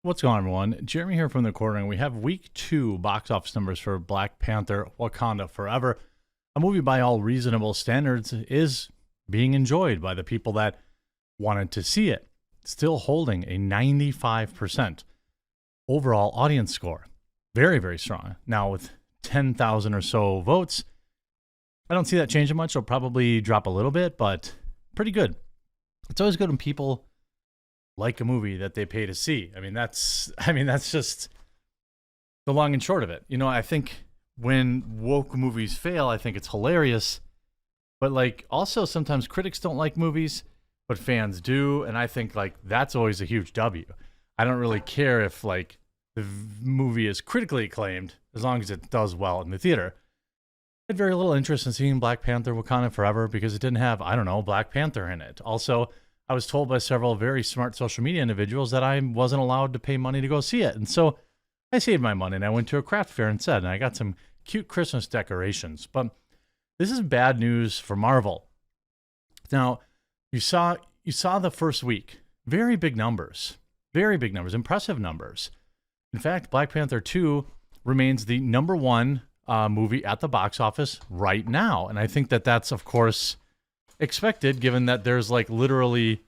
What's going on, everyone? Jeremy here from the Quartering. We have week 2 box office numbers for Black Panther: Wakanda Forever. A movie by all reasonable standards is being enjoyed by the people that wanted to see it. Still holding a 95% overall audience score. Very, very strong. Now with 10,000 or so votes, I don't see that changing much. It'll probably drop a little bit, but pretty good. It's always good when people like a movie that they pay to see. I mean, that's just the long and short of it. You know, I think when woke movies fail, I think it's hilarious. But like, also sometimes critics don't like movies, but fans do, and I think like that's always a huge W. I don't really care if like the movie is critically acclaimed as long as it does well in the theater. I had very little interest in seeing Black Panther: Wakanda Forever because it didn't have, I don't know, Black Panther in it. Also, I was told by several very smart social media individuals that I wasn't allowed to pay money to go see it. And so I saved my money and I went to a craft fair instead, and I got some cute Christmas decorations. But this is bad news for Marvel. Now, you saw the first week. Very big numbers, impressive numbers. In fact, Black Panther 2 remains the number one movie at the box office right now. And I think that that's, of course, expected, given that there's like literally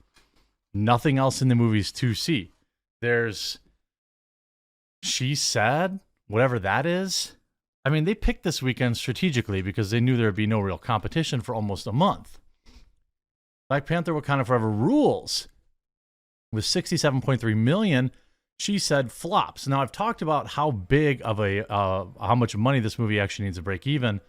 nothing else in the movies to see. There's She Said, whatever that is. I mean, they picked this weekend strategically because they knew there would be no real competition for almost a month. Black Panther: Wakanda Forever rules with 67.3 million. She Said flops. Now, I've talked about how big of how much money this movie actually needs to break even.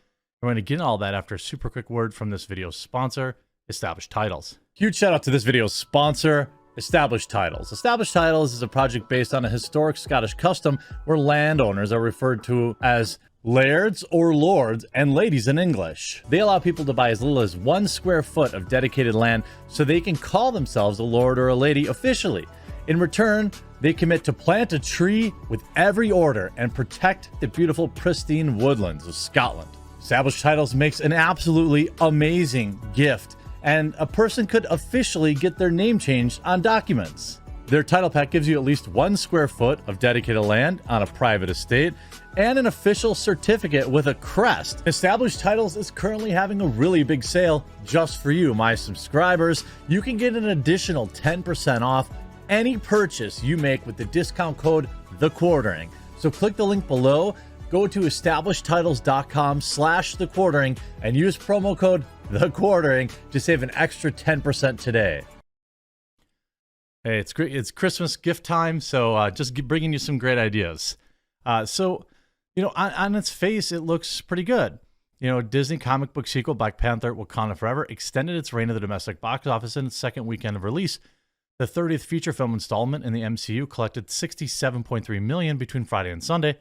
We're going to get all that after a super quick word from this video's sponsor, Established Titles. Huge shout out to this video's sponsor, Established Titles. Established Titles is a project based on a historic Scottish custom where landowners are referred to as lairds or lords and ladies in English. They allow people to buy as little as 1 square foot of dedicated land so they can call themselves a lord or a lady officially. In return, they commit to plant a tree with every order and protect the beautiful, pristine woodlands of Scotland. Established Titles makes an absolutely amazing gift, and a person could officially get their name changed on documents. Their title pack gives you at least 1 square foot of dedicated land on a private estate and an official certificate with a crest. Established Titles is currently having a really big sale just for you, my subscribers. You can get an additional 10% off any purchase you make with the discount code THEQUARTERING. So click the link below. Go to establishedtitles.com/thequartering and use promo code THEQUARTERING to save an extra 10% today. Hey, it's great. It's Christmas gift time, so just bringing you some great ideas. So, you know, on its face, it looks pretty good. You know, Disney comic book sequel Black Panther: Wakanda Forever extended its reign of the domestic box office in its second weekend of release. The 30th feature film installment in the MCU collected $67.3 million between Friday and Sunday.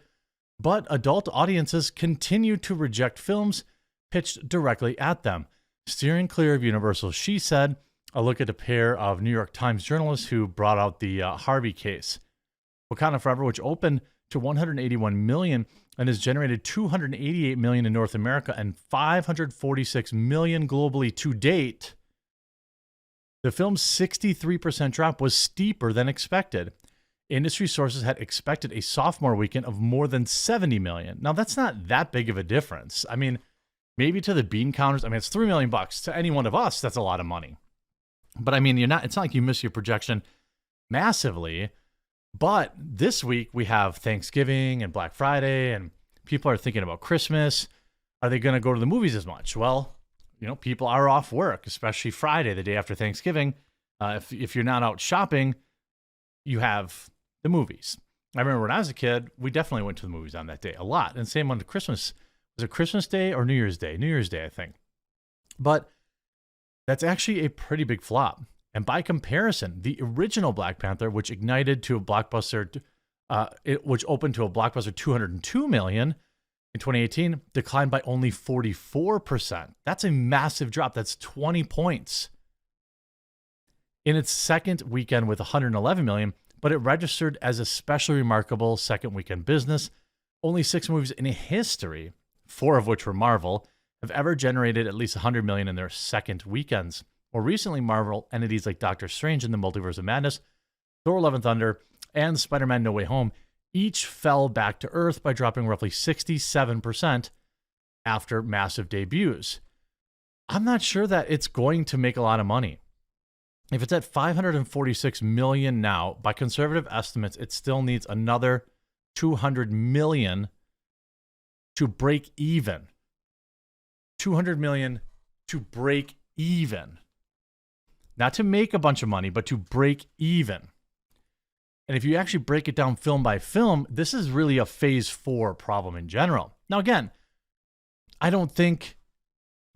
But adult audiences continue to reject films pitched directly at them. Steering clear of Universal's She Said, a look at a pair of New York Times journalists who brought out the Harvey case. Wakanda Forever, which opened to $181 million and has generated $288 million in North America and $546 million globally to date. The film's 63% drop was steeper than expected. Industry sources had expected a sophomore weekend of more than 70 million. Now, that's not that big of a difference. I mean, maybe to the bean counters, I mean, it's $3 million bucks. To any one of us, that's a lot of money. But I mean, it's not like you miss your projection massively. But this week we have Thanksgiving and Black Friday, and people are thinking about Christmas. Are they going to go to the movies as much? Well, you know, people are off work, especially Friday, the day after Thanksgiving. If you're not out shopping, you have the movies. I remember when I was a kid, we definitely went to the movies on that day a lot. And same on Christmas. Was it Christmas Day or New Year's Day? New Year's Day, I think. But that's actually a pretty big flop. And by comparison, the original Black Panther, which ignited to a blockbuster, which opened to a blockbuster $202 million in 2018, declined by only 44%. That's a massive drop. That's 20 points. In its second weekend with $111 million, but it registered as a especially remarkable second weekend business. Only 6 movies in history, 4 of which were Marvel, have ever generated at least $100 million in their second weekends. More recently, Marvel entities like Doctor Strange and the Multiverse of Madness, Thor: Love and Thunder, and Spider-Man No Way Home each fell back to earth by dropping roughly 67% after massive debuts. I'm not sure that it's going to make a lot of money. If it's at $546 million now, by conservative estimates, it still needs another $200 million to break even. $200 million to break even. Not to make a bunch of money, but to break even. And if you actually break it down film by film, this is really a phase 4 problem in general. Now, again, I don't think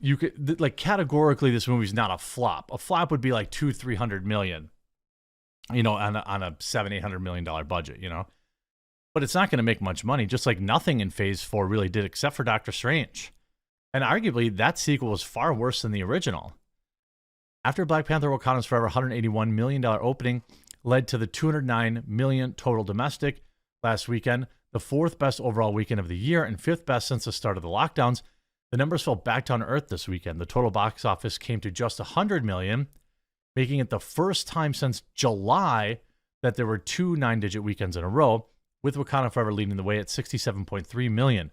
you could, like, categorically, this movie's not a flop. A flop would be like $200-300 million, you know, on a $700-800 million budget, you know. But it's not going to make much money, just like nothing in phase 4 really did, except for Doctor Strange. And arguably, that sequel was far worse than the original. After Black Panther Wakanda's Forever $181 million opening led to the $209 million total domestic last weekend, the 4th best overall weekend of the year and 5th best since the start of the lockdowns, the numbers fell back down to earth this weekend. The total box office came to just $100 million, making it the first time since July that there were 2 9-digit weekends in a row, with Wakanda Forever leading the way at $67.3 million,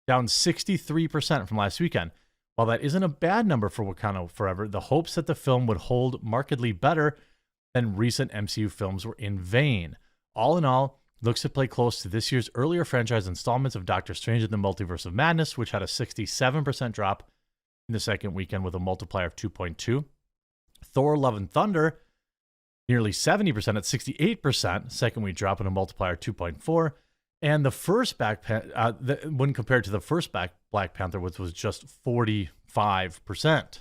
down 63% from last weekend. While that isn't a bad number for Wakanda Forever, the hopes that the film would hold markedly better than recent MCU films were in vain. All in all, looks to play close to this year's earlier franchise installments of Doctor Strange and the Multiverse of Madness, which had a 67% drop in the second weekend with a multiplier of 2.2. Thor Love and Thunder, nearly 70% at 68%, second week drop in a multiplier of 2.4. And the first when compared to the first Black Panther, which was just 45%.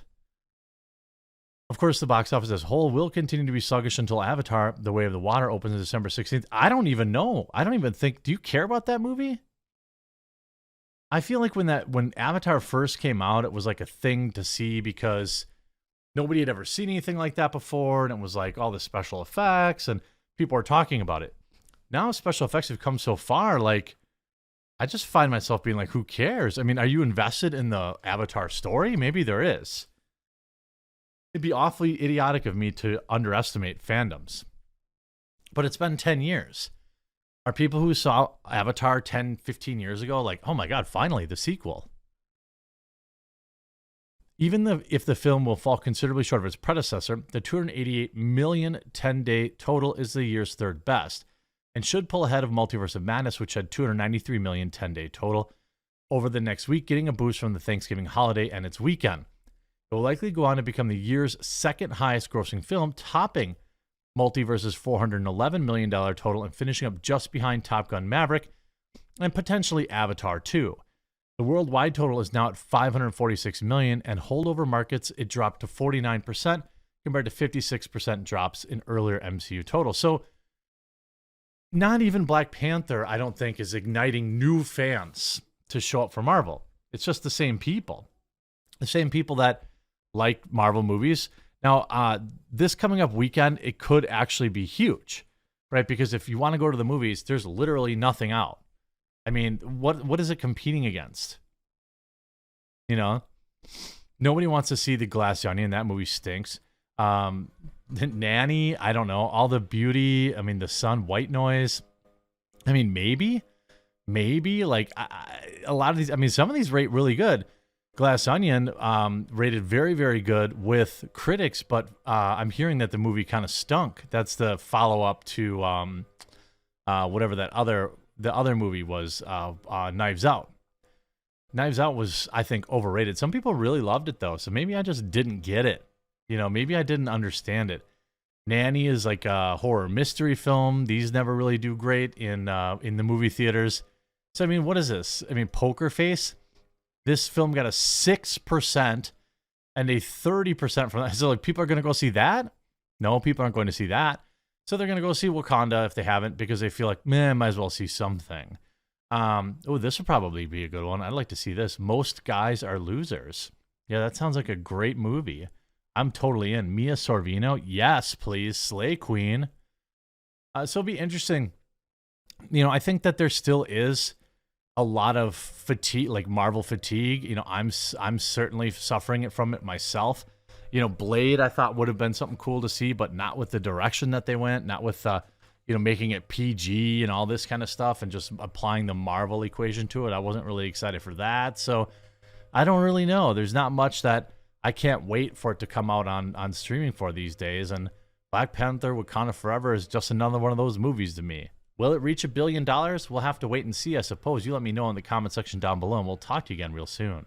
Of course, the box office as a whole will continue to be sluggish until Avatar: The Way of the Water opens December 16th. I don't even know. I don't even think. Do you care about that movie? I feel like when Avatar first came out, it was like a thing to see because nobody had ever seen anything like that before, and it was like all the special effects, and people were talking about it. Now special effects have come so far, like, I just find myself being like, who cares? I mean, are you invested in the Avatar story? Maybe there is. It'd be awfully idiotic of me to underestimate fandoms. But it's been 10 years. Are people who saw Avatar 10, 15 years ago like, oh my God, finally, the sequel? Even if the film will fall considerably short of its predecessor, the $288 million 10-day total is the year's 3rd best, and should pull ahead of Multiverse of Madness, which had $293 million 10-day total over the next week, getting a boost from the Thanksgiving holiday and its weekend. It will likely go on to become the year's 2nd highest grossing film, topping Multiverse's $411 million total and finishing up just behind Top Gun Maverick and potentially Avatar 2. The worldwide total is now at $546 million, and holdover markets, it dropped to 49% compared to 56% drops in earlier MCU totals. So not even Black Panther, I don't think, is igniting new fans to show up for Marvel. It's just the same people. The same people that like Marvel movies. Now, this coming up weekend, it could actually be huge, right? Because if you want to go to the movies, there's literally nothing out. I mean, what is it competing against? You know, nobody wants to see The Glass Onion. That movie stinks. Nanny, I don't know. All the Beauty, I mean, The Sun, White Noise. I mean, maybe like a lot of these. I mean, some of these rate really good. Glass Onion rated very, very good with critics, but I'm hearing that the movie kind of stunk. That's the follow-up to whatever the other movie was, Knives Out. Knives Out was, I think, overrated. Some people really loved it, though, so maybe I just didn't get it. You know, maybe I didn't understand it. Nanny is like a horror mystery film. These never really do great in the movie theaters. So, I mean, what is this? I mean, Poker Face? This film got a 6% and a 30% from that. So, like, people are going to go see that? No, people aren't going to see that. So they're going to go see Wakanda if they haven't, because they feel like, man, might as well see something. This would probably be a good one. I'd like to see this. Most Guys Are Losers. Yeah, that sounds like a great movie. I'm totally in. Mia Sorvino. Yes, please. Slay Queen. So it'll be interesting. You know, I think that there still is a lot of fatigue, like Marvel fatigue. You know, I'm certainly suffering from it myself. You know, Blade I thought would have been something cool to see, but not with the direction that they went, not with making it PG and all this kind of stuff and just applying the Marvel equation to it. I wasn't really excited for that. So I don't really know. There's not much that I can't wait for it to come out on streaming for these days. And Black Panther Wakanda Forever is just another one of those movies to me. Will it reach $1 billion? We'll have to wait and see, I suppose. You let me know in the comment section down below, and we'll talk to you again real soon.